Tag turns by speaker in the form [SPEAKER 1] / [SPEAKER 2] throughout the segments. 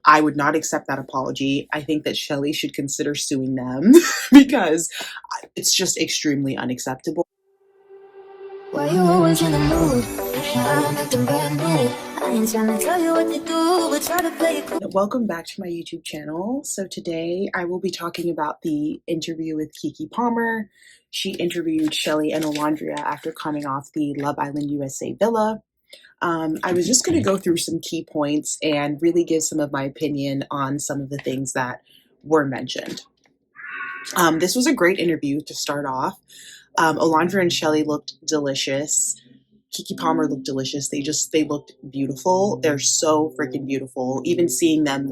[SPEAKER 1] I would not accept that apology. I think that Chelley should consider suing them because it's just extremely unacceptable.
[SPEAKER 2] Why you always in the mood? I'm acting brand new. I ain't trying to tell you what to do, but try to play it cool.
[SPEAKER 1] Welcome back to my YouTube channel. So today I will be talking about the interview with Keke. She interviewed Chelley and Olandria after coming off the Love Island USA villa. I was just going to go through some key points and really give some of my opinion on some of the things that were mentioned. This was a great interview to start off. Olandria and Chelley looked delicious. Keke looked delicious. They looked beautiful. They're so freaking beautiful. Even seeing them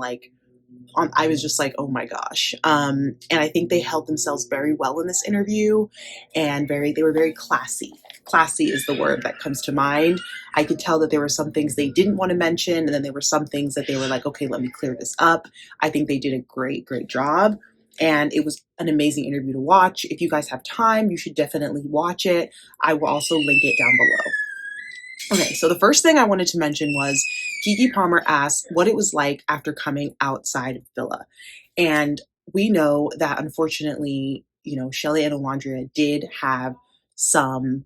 [SPEAKER 1] I was just like, oh my gosh. And I think they held themselves very well in this interview and they were very classy. Classy is the word that comes to mind. I could tell that there were some things they didn't want to mention, and then there were some things that they were like, okay, let me clear this up. I think they did a great, great job. And it was an amazing interview to watch. If you guys have time, you should definitely watch it. I will also link it down below. Okay, so the first thing I wanted to mention was Keke asked what it was like after coming outside of Villa. And we know that unfortunately, Chelley and Olandria did have some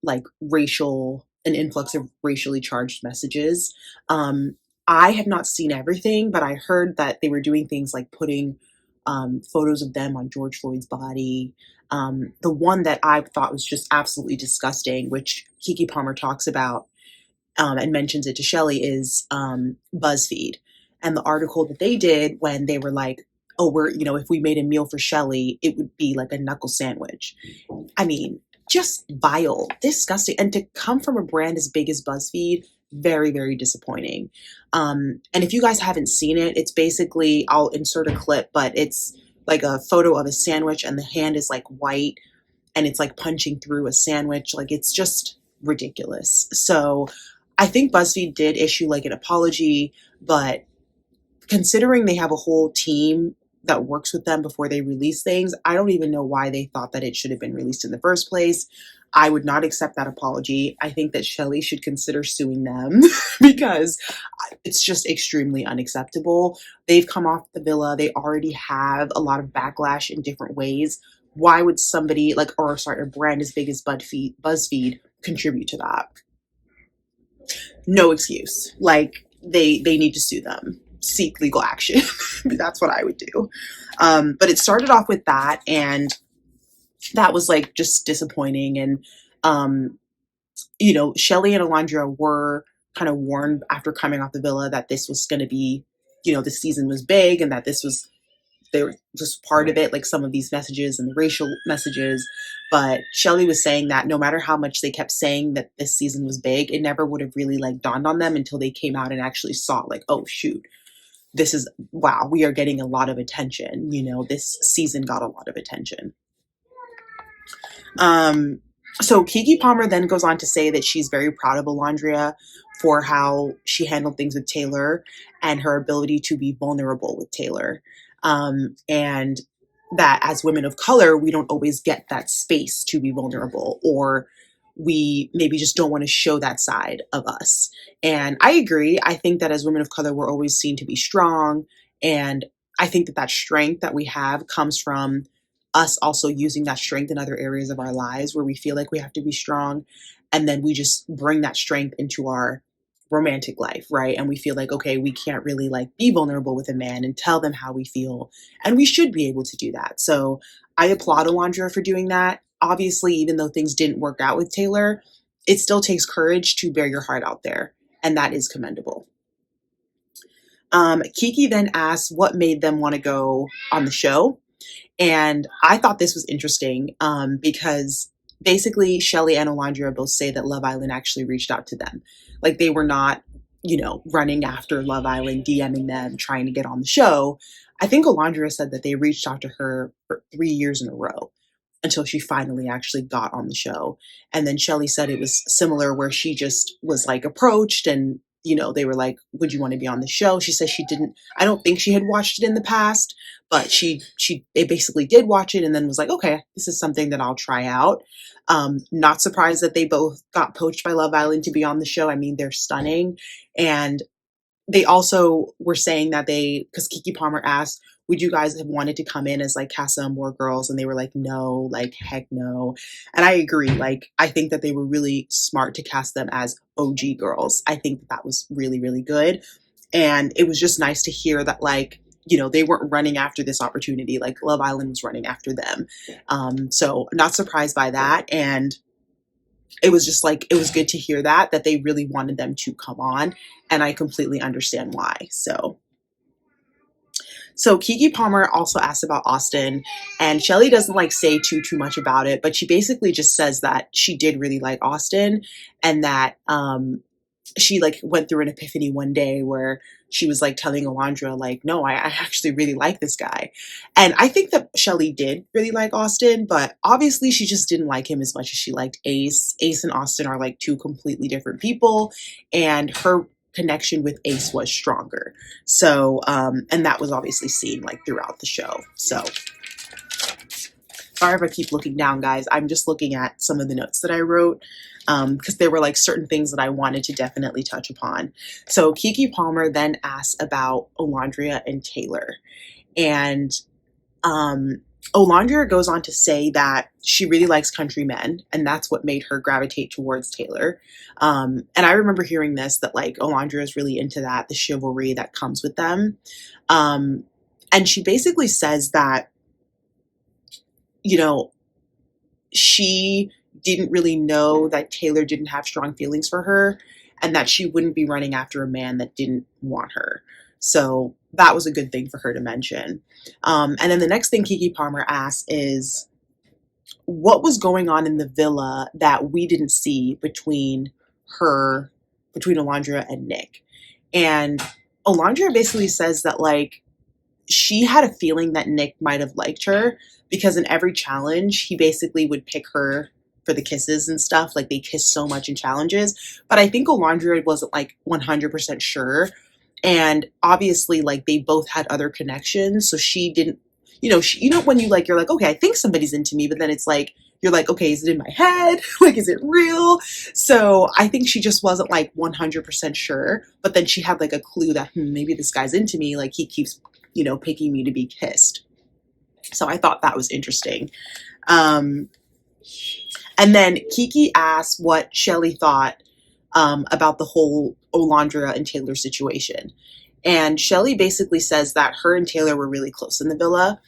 [SPEAKER 1] an influx of racially charged messages. I have not seen everything, but I heard that they were doing things like putting photos of them on George Floyd's body. The one that I thought was just absolutely disgusting, which Keke talks about and mentions it to Chelley, is BuzzFeed. And the article that they did when they were like, oh, if we made a meal for Chelley, it would be like a knuckle sandwich. I mean, just vile, disgusting. And to come from a brand as big as BuzzFeed, very, very disappointing. And if you guys haven't seen it, it's basically, I'll insert a clip, but it's like a photo of a sandwich and the hand is like white and it's like punching through a sandwich. Like, it's just ridiculous. So I think BuzzFeed did issue like an apology, but considering they have a whole team that works with them before they release things, I don't even know why they thought that it should have been released in the first place. I would not accept that apology. I think that Chelley should consider suing them because it's just extremely unacceptable. They've come off the villa. They already have a lot of backlash in different ways. Why would somebody a brand as big as BuzzFeed contribute to that? No excuse. Like, they need to sue them. Seek legal action. That's what I would do. But it started off with that, and that was like just disappointing. And Chelley and Olandria were kind of warned after coming off the villa that this was going to be, the season was big, and that they were just part of it, like some of these messages and the racial messages. But Chelley was saying that no matter how much they kept saying that this season was big, it never would have really dawned on them until they came out and actually saw oh shoot, wow, we are getting a lot of attention. This season got a lot of attention. So Keke then goes on to say that she's very proud of Olandria for how she handled things with Taylor and her ability to be vulnerable with Taylor. And that as women of color, we don't always get that space to be vulnerable, or we maybe just don't want to show that side of us. And I agree. I think that as women of color, we're always seen to be strong. And I think that strength that we have comes from us also using that strength in other areas of our lives where we feel like we have to be strong. And then we just bring that strength into our romantic life, right? And we feel like, okay, we can't really be vulnerable with a man and tell them how we feel. And we should be able to do that. So I applaud Olandria for doing that. Obviously, even though things didn't work out with Taylor, it still takes courage to bear your heart out there. And that is commendable. Keke then asked what made them want to go on the show. And I thought this was interesting because basically Chelley and Olandria both say that Love Island actually reached out to them. Like, they were not, running after Love Island, DMing them, trying to get on the show. I think Olandria said that they reached out to her for 3 years in a row until she finally actually got on the show. And then Chelley said it was similar, where she just was approached and, they were like, would you want to be on the show? She says I don't think she had watched it in the past, but they basically did watch it and then was like, okay, this is something that I'll try out. Not surprised that they both got poached by Love Island to be on the show. I mean, they're stunning. And they also were saying that because Keke Palmer asked, would you guys have wanted to come in as like Casa Amor girls? And they were like, no, like heck no. And I agree. Like, I think that they were really smart to cast them as OG girls. I think that was really, really good. And it was just nice to hear that, like, they weren't running after this opportunity. Like Love Island was running after them. So not surprised by that. And it was just like, it was good to hear that they really wanted them to come on. And I completely understand why. So Keke Palmer also asked about Austin, and Chelley doesn't like say too much about it, but she basically just says that she did really like Austin, and that she like went through an epiphany one day where she was like telling Olandria, like, no, I actually really like this guy. And I think that Chelley did really like Austin, but obviously she just didn't like him as much as she liked Ace. Ace and Austin are like two completely different people, and her connection with Ace was stronger. So, and that was obviously seen like throughout the show. So, sorry if I keep looking down, guys. I'm just looking at some of the notes that I wrote, because there were like certain things that I wanted to definitely touch upon. So Keke Palmer then asked about Olandria and Taylor. And Olandria goes on to say that she really likes country men, and that's what made her gravitate towards Taylor. And I remember hearing this, that like Olandria is really into that, the chivalry that comes with them. And she basically says that, she didn't really know that Taylor didn't have strong feelings for her, and that she wouldn't be running after a man that didn't want her. So that was a good thing for her to mention. And then the next thing Keke Palmer asks is, what was going on in the villa that we didn't see between Olandria and Nick? And Olandria basically says that, like, she had a feeling that Nick might have liked her, because in every challenge, he basically would pick her for the kisses and stuff. Like, they kissed so much in challenges. But I think Olandria wasn't, like, 100% sure. And obviously, like, they both had other connections. So she didn't, when you, like, you're like, okay, I think somebody's into me. But then it's like, you're like, okay, is it in my head? Like, is it real? So I think she just wasn't, like, 100% sure. But then she had, like, a clue that, maybe this guy's into me. Like, he keeps picking me to be kissed. So I thought that was interesting. And then Keke asked what Chelley thought about the whole Olandria and Taylor situation. And Chelley basically says that her and Taylor were really close in the villa,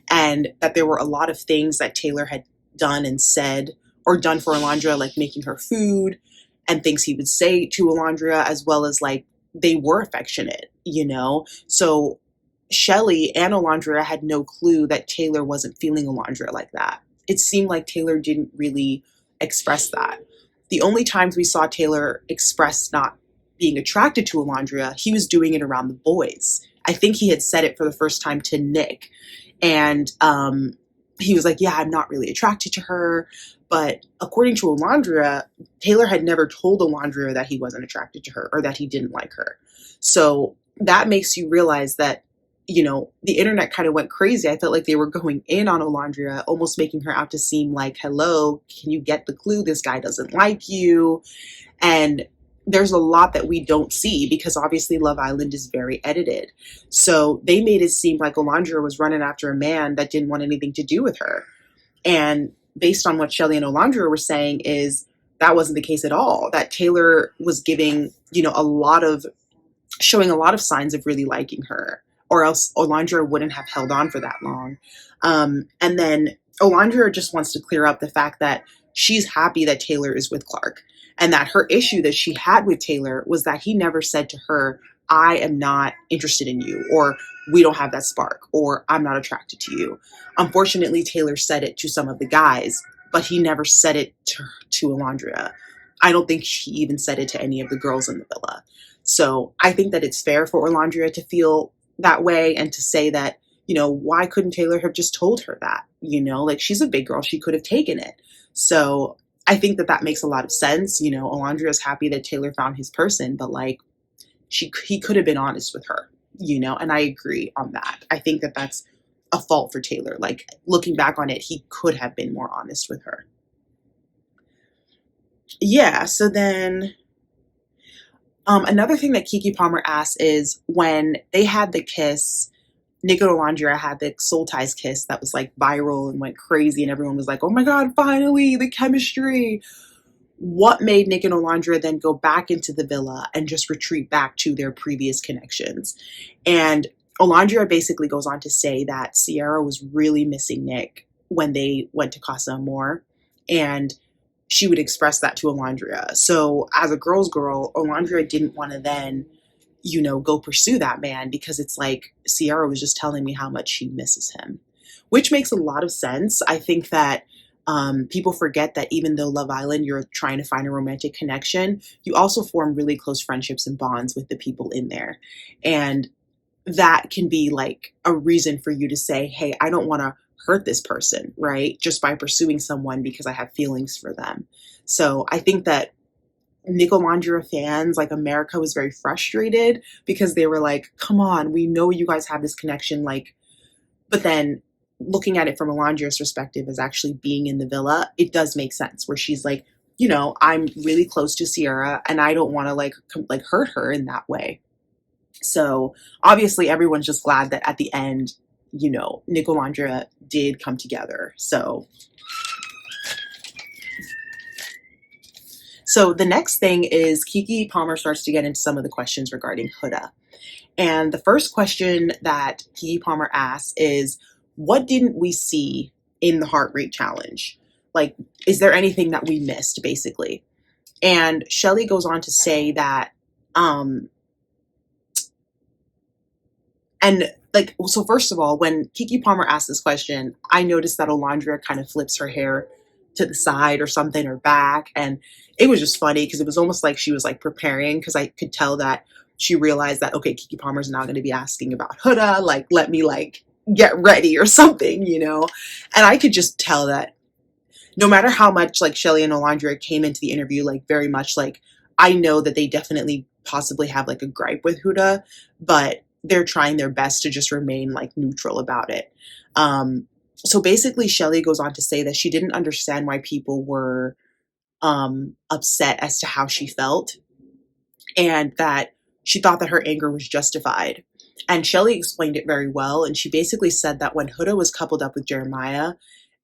[SPEAKER 1] and that there were a lot of things that Taylor had done and said, or done for Olandria, like making her food, and things he would say to Olandria, as well as, like, they were affectionate, So Chelley and Olandria had no clue that Taylor wasn't feeling Olandria like that. It seemed like Taylor didn't really express that. The only times we saw Taylor express not being attracted to Olandria, he was doing it around the boys. I think he had said it for the first time to Nick. And he was like, yeah, I'm not really attracted to her. But according to Olandria, Taylor had never told Olandria that he wasn't attracted to her, or that he didn't like her. So that makes you realize that, the internet kind of went crazy. I felt like they were going in on Olandria, almost making her out to seem like, hello, can you get the clue? This guy doesn't like you. And there's a lot that we don't see, because obviously Love Island is very edited. So they made it seem like Olandria was running after a man that didn't want anything to do with her. And based on what Chelley and Olandria were saying, is that wasn't the case at all. That Taylor was giving, showing a lot of signs of really liking her, or else Olandria wouldn't have held on for that long. And then Olandria just wants to clear up the fact that she's happy that Taylor is with Clark, and that her issue that she had with Taylor was that he never said to her, I am not interested in you, or we don't have that spark, or I'm not attracted to you. Unfortunately, Taylor said it to some of the guys, but he never said it to Olandria. I don't think he even said it to any of the girls in the villa. So I think that it's fair for Olandria to feel that way, and to say that, why couldn't Taylor have just told her that? Like, she's a big girl. She could have taken it. So I think that makes a lot of sense. Olandria is happy that Taylor found his person, but, like, he could have been honest with her, and I agree on that. I think that that's a fault for Taylor. Like, looking back on it, he could have been more honest with her. Yeah, so then Another thing that Keke Palmer asks is when they had the kiss, Nick and Olandria had the soul ties kiss that was like viral and went crazy, and everyone was like, "Oh my god, finally the chemistry!" What made Nick and Olandria then go back into the villa and just retreat back to their previous connections? And Olandria basically goes on to say that Sierra was really missing Nick when they went to Casa Amor, and she would express that to Olandria. So as a girl's girl, Olandria didn't want to then, go pursue that man because it's like Sierra was just telling me how much she misses him, which makes a lot of sense. I think that people forget that even though Love Island, you're trying to find a romantic connection, you also form really close friendships and bonds with the people in there. And that can be like a reason for you to say, hey, I don't want to hurt this person, right? Just by pursuing someone because I have feelings for them. So I think that Nicolandria fans, like America, was very frustrated because they were like, come on, we know you guys have this connection. Like, but then looking at it from Olandria's perspective as actually being in the villa, it does make sense where she's like, I'm really close to Sierra and I don't want to like hurt her in that way. So obviously everyone's just glad that at the end, Nick Olandria did come together. So the next thing is Keke Palmer starts to get into some of the questions regarding Huda. And the first question that Keke Palmer asks is, what didn't we see in the heart rate challenge? Like, is there anything that we missed, basically? And Chelley goes on to say that, so first of all, when Keke Palmer asked this question, I noticed that Olandria kind of flips her hair to the side or something or back. And it was just funny because it was almost like she was like preparing, because I could tell that she realized that, okay, Keke Palmer's now going to be asking about Huda, like, let me like get ready or something, And I could just tell that no matter how much like Chelley and Olandria came into the interview, like very much like, I know that they definitely possibly have like a gripe with Huda, but they're trying their best to just remain like neutral about it. So basically Chelley goes on to say that she didn't understand why people were upset as to how she felt, and that she thought that her anger was justified. And Chelley explained it very well, and she basically said that when Huda was coupled up with Jeremiah,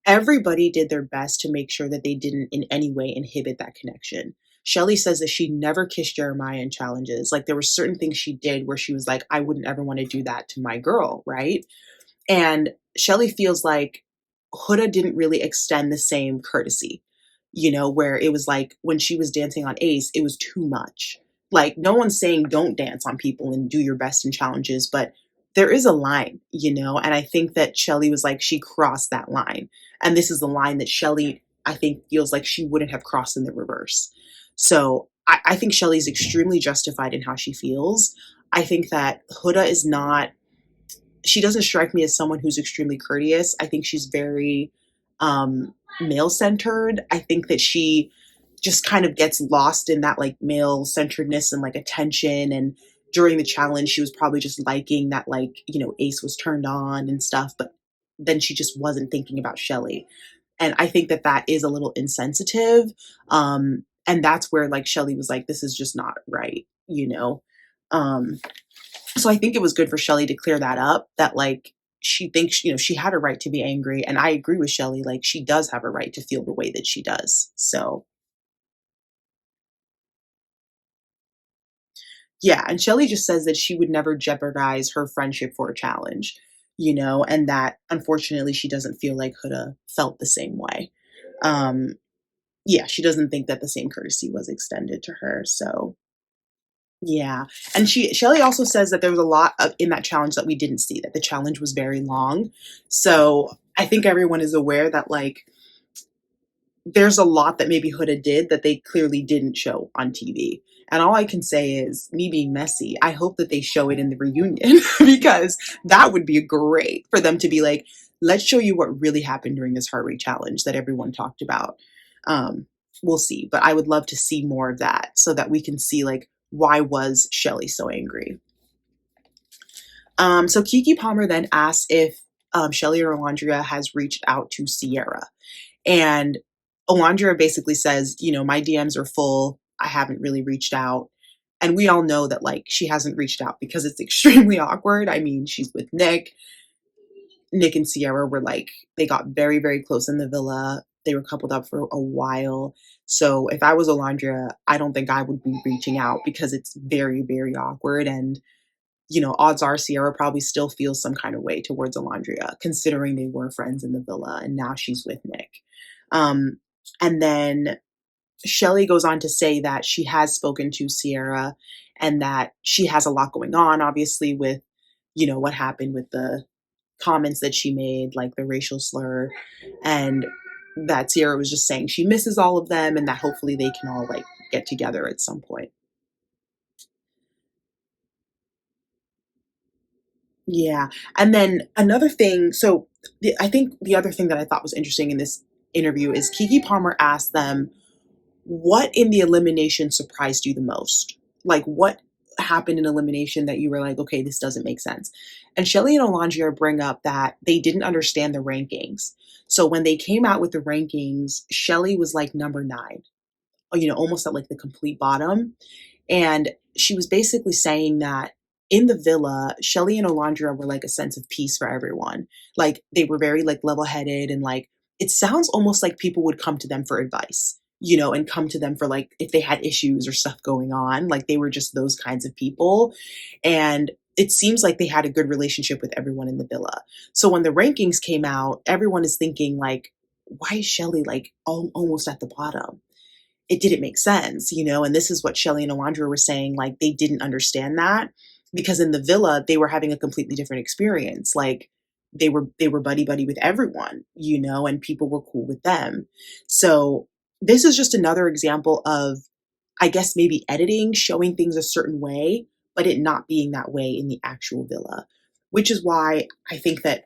[SPEAKER 1] everybody did their best to make sure that they didn't in any way inhibit that connection. Chelley says that she never kissed Jeremiah in challenges. Like, there were certain things she did where she was like, I wouldn't ever want to do that to my girl, right? And Chelley feels like Huda didn't really extend the same courtesy, where it was like when she was dancing on Ace, it was too much. Like, no one's saying don't dance on people and do your best in challenges, but there is a line, and I think that Chelley was like, she crossed that line. And this is the line that Chelley, I think, feels like she wouldn't have crossed in the reverse. So I think Chelley's extremely justified in how she feels. I think that Huda is not, she doesn't strike me as someone who's extremely courteous. I think she's very male centered. I think that she just kind of gets lost in that like male centeredness and like attention. And during the challenge, she was probably just liking that, like, Ace was turned on and stuff, but then she just wasn't thinking about Chelley. And I think that that is a little insensitive. And that's where like Chelley was like, this is just not right. So I think it was good for Chelley to clear that up, that like she thinks, she had a right to be angry. And I agree with Chelley, like she does have a right to feel the way that she does. So yeah, and Chelley just says that she would never jeopardize her friendship for a challenge, and that unfortunately she doesn't feel like Huda felt the same way. Um, yeah, she doesn't think that the same courtesy was extended to her. So yeah, and Chelley also says that there was a lot in that challenge that we didn't see. That the challenge was very long. So I think everyone is aware that like there's a lot that maybe Huda did that they clearly didn't show on TV. And all I can say is, me being messy, I hope that they show it in the reunion because that would be great for them to be like, let's show you what really happened during this heart rate challenge that everyone talked about. We'll see, but I would love to see more of that so that we can see like, why was Chelley so angry? So Keke Palmer then asks if Chelley or Olandria has reached out to Sierra. And Olandria basically says, my DMs are full. I haven't really reached out. And we all know that like she hasn't reached out because it's extremely awkward. I mean, she's with Nick. Nick and Sierra were like, they got very, very close in the villa. They were coupled up for a while. So if I was Olandria, I don't think I would be reaching out because it's very, very awkward. And, you know, odds are Sierra probably still feels some kind of way towards Olandria, considering they were friends in the villa and now she's with Nick. Um, and then Chelley goes on to say that she has spoken to Sierra and that she has a lot going on, obviously, with, you know, what happened with the comments that she made, like the racial slur, and that Sierra was just saying she misses all of them and that hopefully they can all like get together at some point. Yeah. And then another thing, so I think the other thing that I thought was interesting in this interview is Keke Palmer asked them, what in the elimination surprised you the most? Like, what happened in elimination that you were like, okay, this doesn't make sense? And Chelley and Olandria bring up that they didn't understand the rankings. So when they came out with the rankings, Chelley was like number 9, you know, almost at like the complete bottom. And she was basically saying that in the villa, Chelley and Olandria were like a sense of peace for everyone. Like they were very like level headed and like it sounds almost like people would come to them for advice, you know, and come to them for like if they had issues or stuff going on. Like they were just those kinds of people. And it seems like they had a good relationship with everyone in the villa. So when the rankings came out, everyone is thinking like, why is Chelley like almost at the bottom? It didn't make sense, you know? And this is what Chelley and Olandria were saying, like they didn't understand that because in the villa, they were having a completely different experience. Like they were buddy buddy with everyone, you know, and people were cool with them. So this is just another example of, I guess, maybe editing, showing things a certain way, but it not being that way in the actual villa, which is why I think that,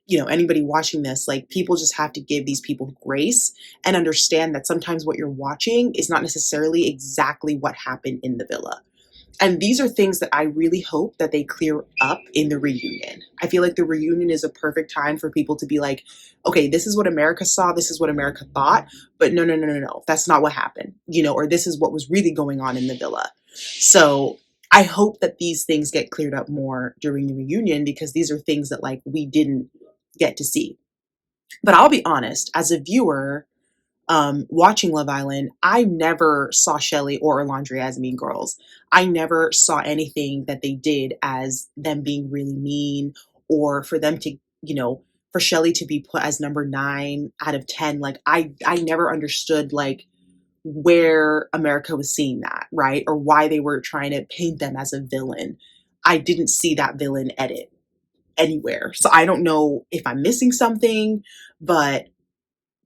[SPEAKER 1] you know, anybody watching this, like people just have to give these people grace and understand that sometimes what you're watching is not necessarily exactly what happened in the villa. And these are things that I really hope that they clear up in the reunion. I feel like the reunion is a perfect time for people to be like, okay, this is what America saw, this is what America thought, but no, no, no, no, no, that's not what happened, you know, or this is what was really going on in the villa. So I hope that these things get cleared up more during the reunion because these are things that like we didn't get to see. But I'll be honest, as a viewer, watching Love Island, I never saw Chelley or Olandria as mean girls. I never saw anything that they did as them being really mean or for them to, you know, for Chelley to be put as number 9 out of 10. Like I never understood like where America was seeing that, right? Or why they were trying to paint them as a villain. I didn't see that villain edit anywhere. So I don't know if I'm missing something, but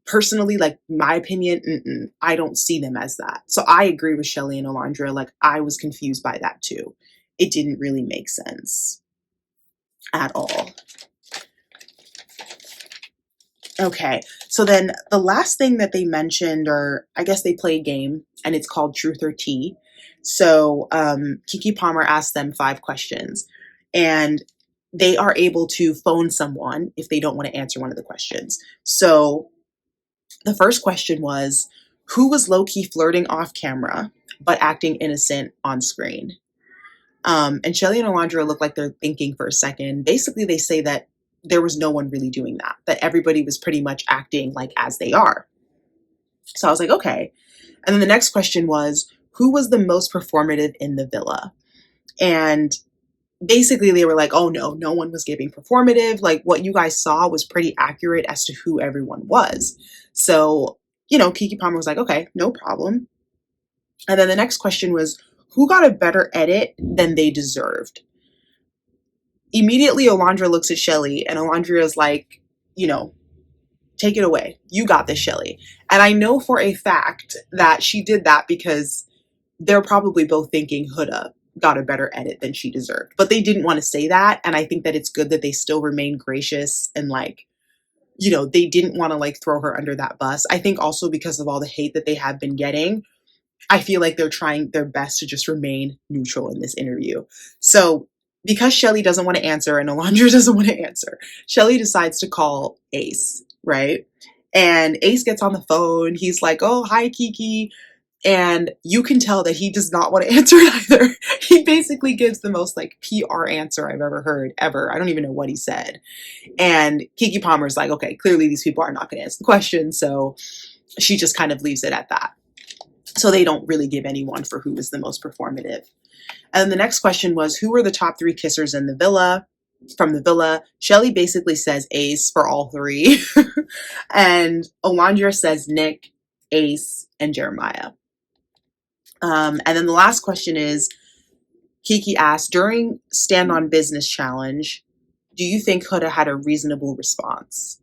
[SPEAKER 1] personally, like my opinion, I don't see them as that. So I agree with Chelley and Olandria. Like I was confused by that too. It didn't really make sense at all. Okay, so then the last thing that they mentioned, or I guess they play a game, and it's called Truth or Tea. So Keke Palmer asked them 5 questions, and they are able to phone someone if they don't want to answer one of the questions. So the first question was, who was low-key flirting off camera but acting innocent on screen? And Chelley and Olandria look like they're thinking for a second. Basically, they say that there was no one really doing that, that everybody was pretty much acting like as they are. So I was like, okay. And then the next question was, who was the most performative in the villa? And basically they were like, oh no one was giving performative. Like what you guys saw was pretty accurate as to who everyone was. So, you know, Keke Palmer was like, okay, no problem. And then the next question was, who got a better edit than they deserved? Immediately, Olandria looks at Chelley, and Olandria is like, you know, take it away. You got this, Chelley. And I know for a fact that she did that because they're probably both thinking Huda got a better edit than she deserved. But they didn't want to say that. And I think that it's good that they still remain gracious and like, you know, they didn't want to like throw her under that bus. I think also because of all the hate that they have been getting, I feel like they're trying their best to just remain neutral in this interview. So because Chelley doesn't want to answer and Olandria doesn't want to answer, Chelley decides to call Ace, right? And Ace gets on the phone. He's like, oh, hi, Keke. And you can tell that he does not want to answer it either. He basically gives the most like PR answer I've ever heard, ever. I don't even know what he said. And Kekepalmer's like, okay, clearly these people are not going to answer the question. So she just kind of leaves it at that. So they don't really give anyone for who was the most performative. And the next question was, who were the top 3 kissers in the villa? From the villa, Chelley basically says Ace for all 3. And Olandria says Nick, Ace, and Jeremiah. And then the last question is, Keke asked, during Stand on Business challenge, do you think Huda had a reasonable response?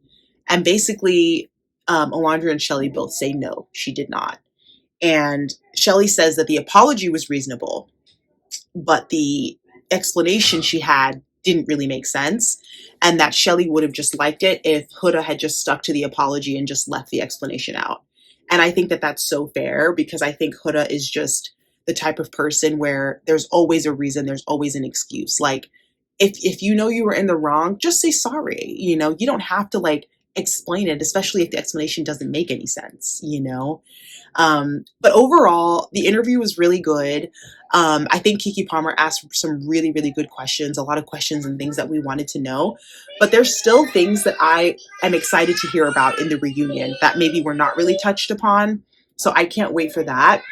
[SPEAKER 1] And basically, Olandria and Chelley both say no, she did not. And Chelley says that the apology was reasonable, but the explanation she had didn't really make sense, and that Chelley would have just liked it if Huda had just stuck to the apology and just left the explanation out. And I think that that's so fair, because I think Huda is just the type of person where there's always a reason, there's always an excuse. Like, if you know you were in the wrong, just say sorry. You know, you don't have to like explain it, especially if the explanation doesn't make any sense, you know? But overall, the interview was really good. I think Kekepalmer asked some really, really good questions, a lot of questions and things that we wanted to know. But there's still things that I am excited to hear about in the reunion that maybe were not really touched upon. So I can't wait for that.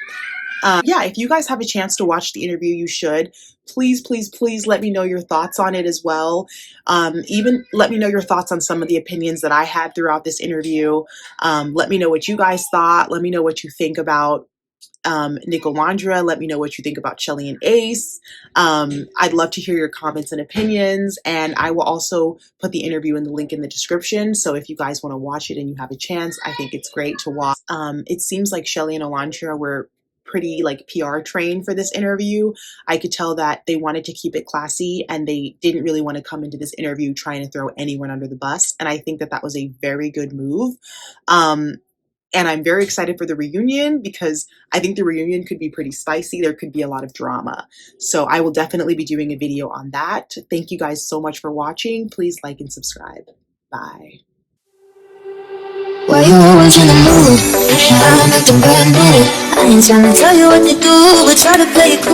[SPEAKER 1] Yeah, if you guys have a chance to watch the interview, you should. Please, please, please let me know your thoughts on it as well. Even let me know your thoughts on some of the opinions that I had throughout this interview. Let me know what you guys thought. Let me know what you think about Nicolandria. Let me know what you think about Chelley and Ace. I'd love to hear your comments and opinions, and I will also put the interview in the link in the description. So if you guys want to watch it and you have a chance, I think it's great to watch. It seems like Chelley and Olandria were pretty like PR trained for this interview. I could tell that they wanted to keep it classy, and they didn't really want to come into this interview trying to throw anyone under the bus. And I think that that was a very good move. And I'm very excited for the reunion, because I think the reunion could be pretty spicy. There could be a lot of drama. So I will definitely be doing a video on that. Thank you guys so much for watching. Please like and subscribe. Bye.
[SPEAKER 2] Why you always in the mood? I'm acting brand new. I ain't trying to tell you what to do, but try to play it cool.